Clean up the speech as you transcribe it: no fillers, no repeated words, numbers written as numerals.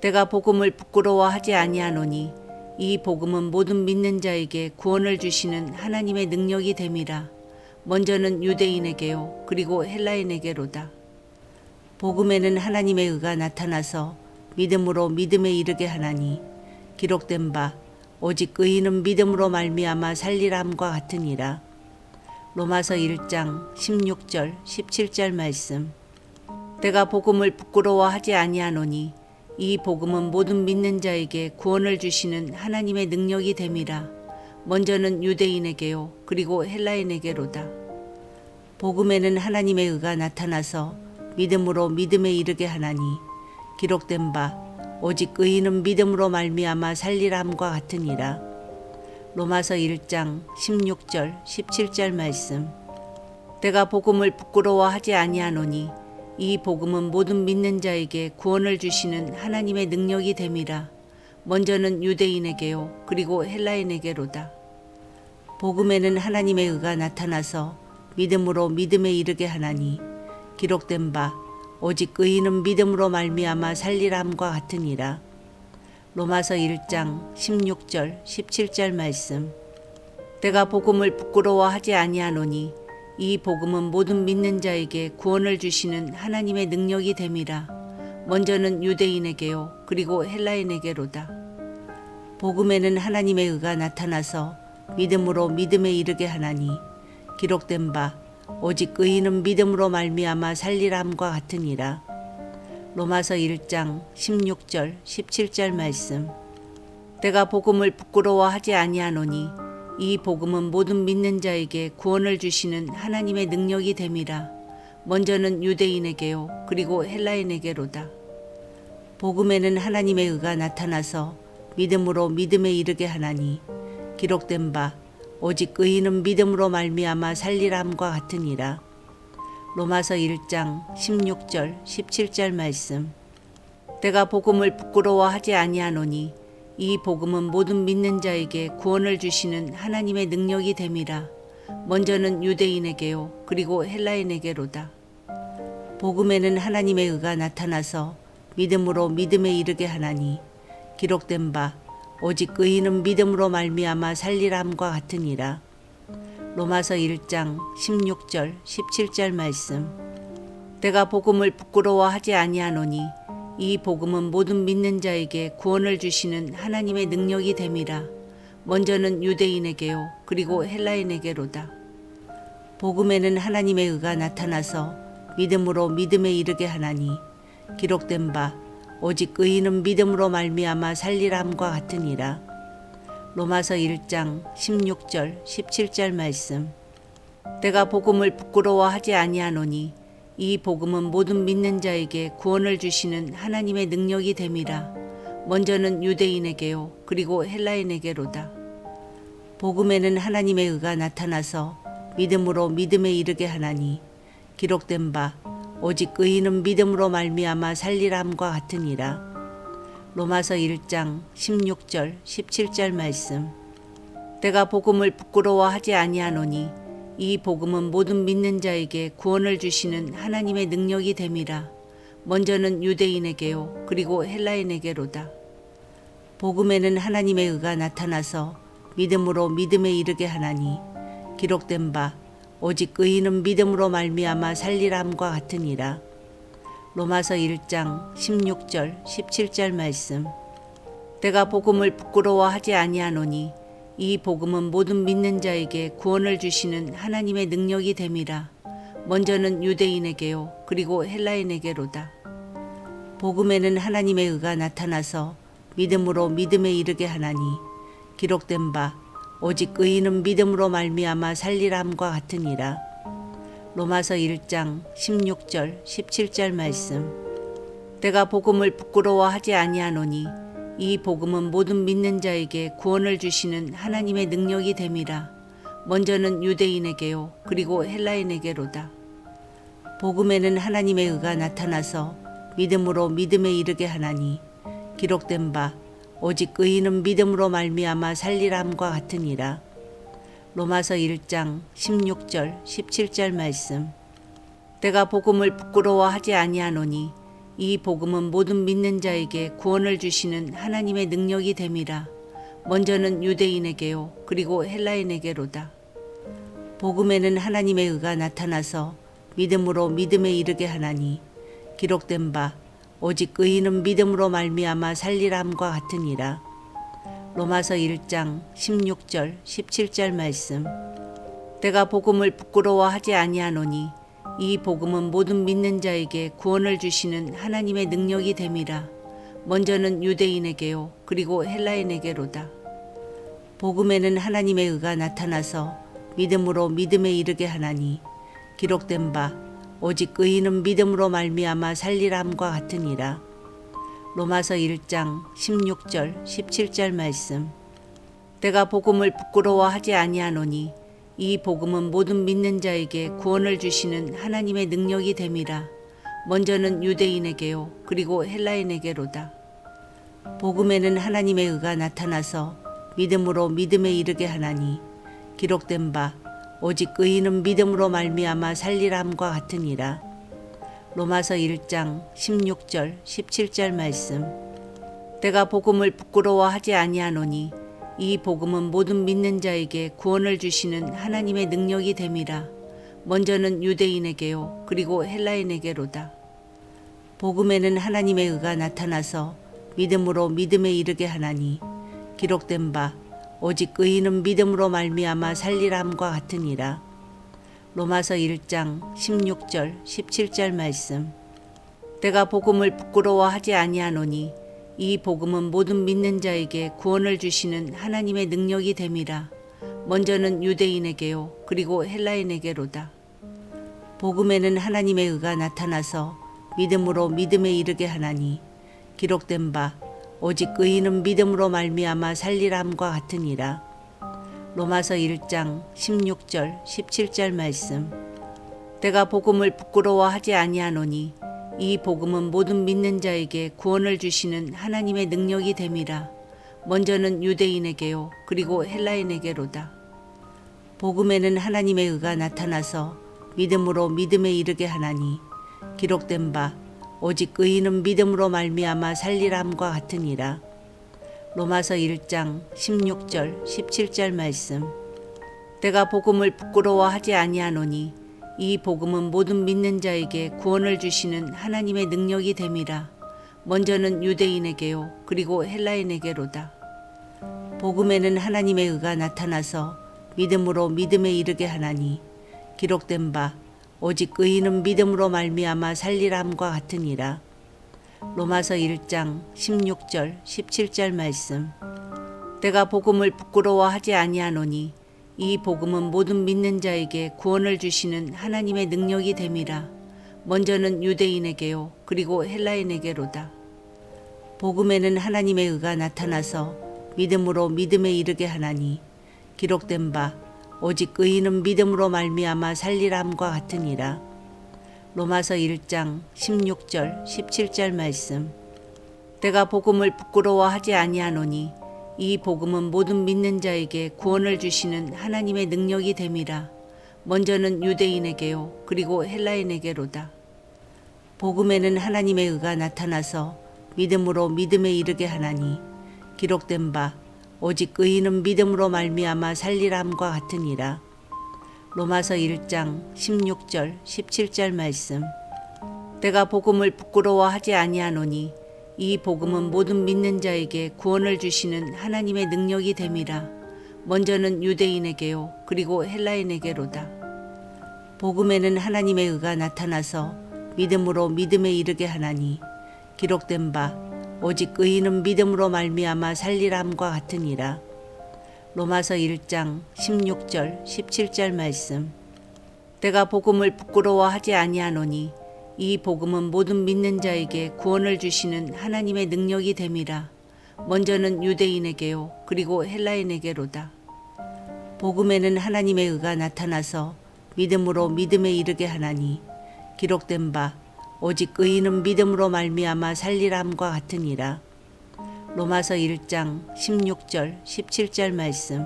내가 복음을 부끄러워하지 아니하노니 이 복음은 모든 믿는 자에게 구원을 주시는 하나님의 능력이 됨이라. 먼저는 유대인에게요 그리고 헬라인에게로다. 복음에는 하나님의 의가 나타나서 믿음으로 믿음에 이르게 하나니 기록된 바 오직 의인은 믿음으로 말미암아 살리람과 같으니라. 로마서 1장 16절 17절 말씀. 내가 복음을 부끄러워하지 아니하노니 이 복음은 모든 믿는 자에게 구원을 주시는 하나님의 능력이 됨이라. 먼저는 유대인에게요 그리고 헬라인에게로다. 복음에는 하나님의 의가 나타나서 믿음으로 믿음에 이르게 하나니 기록된 바 오직 의인은 믿음으로 말미암아 살리람과 같으니라. 로마서 1장 16절 17절 말씀. 내가 복음을 부끄러워하지 아니하노니 이 복음은 모든 믿는 자에게 구원을 주시는 하나님의 능력이 됨이라. 먼저는 유대인에게요 그리고 헬라인에게로다. 복음에는 하나님의 의가 나타나서 믿음으로 믿음에 이르게 하나니 기록된 바 오직 의인은 믿음으로 말미암아 살리람과 같으니라. 로마서 1장 16절 17절 말씀. 내가 복음을 부끄러워하지 아니하노니 이 복음은 모든 믿는 자에게 구원을 주시는 하나님의 능력이 됨이라. 먼저는 유대인에게요 그리고 헬라인에게로다. 복음에는 하나님의 의가 나타나서 믿음으로 믿음에 이르게 하나니 기록된 바 오직 의인은 믿음으로 말미암아 살리람과 같으니라. 로마서 1장 16절 17절 말씀. 내가 복음을 부끄러워하지 아니하노니 이 복음은 모든 믿는 자에게 구원을 주시는 하나님의 능력이 됨이라. 먼저는 유대인에게요 그리고 헬라인에게로다. 복음에는 하나님의 의가 나타나서 믿음으로 믿음에 이르게 하나니 기록된 바 오직 의인은 믿음으로 말미암아 살리람과 같으니라. 로마서 1장 16절 17절 말씀. 내가 복음을 부끄러워하지 아니하노니 이 복음은 모든 믿는 자에게 구원을 주시는 하나님의 능력이 됨이라. 먼저는 유대인에게요 그리고 헬라인에게로다. 복음에는 하나님의 의가 나타나서 믿음으로 믿음에 이르게 하나니 기록된 바 오직 의인은 믿음으로 말미암아 살리람과 같으니라. 로마서 1장 16절 17절 말씀. 내가 복음을 부끄러워하지 아니하노니 이 복음은 모든 믿는 자에게 구원을 주시는 하나님의 능력이 됨이라. 먼저는 유대인에게요 그리고 헬라인에게로다. 복음에는 하나님의 의가 나타나서 믿음으로 믿음에 이르게 하나니 기록된 바 오직 의인은 믿음으로 말미암아 살리람과 같으니라. 로마서 1장 16절 17절 말씀. 내가 복음을 부끄러워하지 아니하노니 이 복음은 모든 믿는 자에게 구원을 주시는 하나님의 능력이 됨이라. 먼저는 유대인에게요 그리고 헬라인에게로다. 복음에는 하나님의 의가 나타나서 믿음으로 믿음에 이르게 하나니 기록된 바 오직 의인은 믿음으로 말미암아 살리람과 같으니라. 로마서 1장 16절 17절 말씀. 내가 복음을 부끄러워하지 아니하노니 이 복음은 모든 믿는 자에게 구원을 주시는 하나님의 능력이 됨이라. 먼저는 유대인에게요 그리고 헬라인에게로다. 복음에는 하나님의 의가 나타나서 믿음으로 믿음에 이르게 하나니 기록된 바 오직 의인은 믿음으로 말미암아 살리람과 같으니라. 로마서 1장 16절 17절 말씀. 내가 복음을 부끄러워하지 아니하노니 이 복음은 모든 믿는 자에게 구원을 주시는 하나님의 능력이 됨이라. 먼저는 유대인에게요 그리고 헬라인에게로다. 복음에는 하나님의 의가 나타나서 믿음으로 믿음에 이르게 하나니 기록된 바 오직 의인은 믿음으로 말미암아 살리람과 같으니라. 로마서 1장 16절 17절 말씀. 내가 복음을 부끄러워하지 아니하노니 이 복음은 모든 믿는 자에게 구원을 주시는 하나님의 능력이 됨이라. 먼저는 유대인에게요 그리고 헬라인에게로다. 복음에는 하나님의 의가 나타나서 믿음으로 믿음에 이르게 하나니 기록된 바 오직 의인은 믿음으로 말미암아 살리람과 같으니라. 로마서 1장 16절 17절 말씀. 내가 복음을 부끄러워하지 아니하노니 이 복음은 모든 믿는 자에게 구원을 주시는 하나님의 능력이 됨이라. 먼저는 유대인에게요 그리고 헬라인에게로다. 복음에는 하나님의 의가 나타나서 믿음으로 믿음에 이르게 하나니 기록된 바 오직 의인은 믿음으로 말미암아 살리람과 같으니라. 로마서 1장 16절 17절 말씀. 내가 복음을 부끄러워하지 아니하노니 이 복음은 모든 믿는 자에게 구원을 주시는 하나님의 능력이 됨이라. 먼저는 유대인에게요 그리고 헬라인에게로다. 복음에는 하나님의 의가 나타나서 믿음으로 믿음에 이르게 하나니 기록된 바 오직 의인은 믿음으로 말미암아 살리람과 같으니라. 로마서 1장 16절 17절 말씀. 내가 복음을 부끄러워하지 아니하노니 이 복음은 모든 믿는 자에게 구원을 주시는 하나님의 능력이 됨이라. 먼저는 유대인에게요 그리고 헬라인에게로다. 복음에는 하나님의 의가 나타나서 믿음으로 믿음에 이르게 하나니 기록된 바 오직 의인은 믿음으로 말미암아 살리람과 같으니라. 로마서 1장 16절 17절 말씀. 내가 복음을 부끄러워하지 아니하노니 이 복음은 모든 믿는 자에게 구원을 주시는 하나님의 능력이 됨이라. 먼저는 유대인에게요 그리고 헬라인에게로다. 복음에는 하나님의 의가 나타나서 믿음으로 믿음에 이르게 하나니 기록된 바 오직 의인은 믿음으로 말미암아 살리람과 같으니라. 로마서 1장 16절 17절 말씀. 내가 복음을 부끄러워하지 아니하노니 이 복음은 모든 믿는 자에게 구원을 주시는 하나님의 능력이 됨이라. 먼저는 유대인에게요 그리고 헬라인에게로다. 복음에는 하나님의 의가 나타나서 믿음으로 믿음에 이르게 하나니 기록된 바 오직 의인은 믿음으로 말미암아 살리람과 같으니라. 로마서 1장 16절 17절 말씀. 내가 복음을 부끄러워하지 아니하노니 이 복음은 모든 믿는 자에게 구원을 주시는 하나님의 능력이 됨이라. 먼저는 유대인에게요 그리고 헬라인에게로다. 복음에는 하나님의 의가 나타나서 믿음으로 믿음에 이르게 하나니 기록된 바 오직 의인은 믿음으로 말미암아 살리람과 같으니라. 로마서 1장 16절 17절 말씀. 내가 복음을 부끄러워하지 아니하노니 이 복음은 모든 믿는 자에게 구원을 주시는 하나님의 능력이 됨이라. 먼저는 유대인에게요 그리고 헬라인에게로다. 복음에는 하나님의 의가 나타나서 믿음으로 믿음에 이르게 하나니 기록된 바 오직 의인은 믿음으로 말미암아 살리람과 같으니라. 로마서 1장 16절 17절 말씀. 내가 복음을 부끄러워하지 아니하노니 이 복음은 모든 믿는 자에게 구원을 주시는 하나님의 능력이 됨이라. 먼저는 유대인에게요 그리고 헬라인에게로다. 복음에는 하나님의 의가 나타나서 믿음으로 믿음에 이르게 하나니 기록된 바 오직 의인은 믿음으로 말미암아 살리람과 같으니라. 로마서 1장 16절 17절 말씀. 내가 복음을 부끄러워하지 아니하노니 이 복음은 모든 믿는 자에게 구원을 주시는 하나님의 능력이 됨이라. 먼저는 유대인에게요 그리고 헬라인에게로다. 복음에는 하나님의 의가 나타나서 믿음으로 믿음에 이르게 하나니 기록된 바 오직 의인은 믿음으로 말미암아 살리람과 같으니라. 로마서 1장 16절 17절 말씀. 내가 복음을 부끄러워하지 아니하노니 이 복음은 모든 믿는 자에게 구원을 주시는 하나님의 능력이 됨이라. 먼저는 유대인에게요 그리고 헬라인에게로다. 복음에는 하나님의 의가 나타나서 믿음으로 믿음에 이르게 하나니 기록된 바 오직 의인은 믿음으로 말미암아 살리람과 같으니라. 로마서 1장 16절 17절 말씀. 내가 복음을 부끄러워하지 아니하노니 이 복음은 모든 믿는 자에게 구원을 주시는 하나님의 능력이 됨이라. 먼저는 유대인에게요 그리고 헬라인에게로다. 복음에는 하나님의 의가 나타나서 믿음으로 믿음에 이르게 하나니 기록된 바 오직 의인은 믿음으로 말미암아 살리람과 같으니라. 로마서 1장 16절 17절 말씀.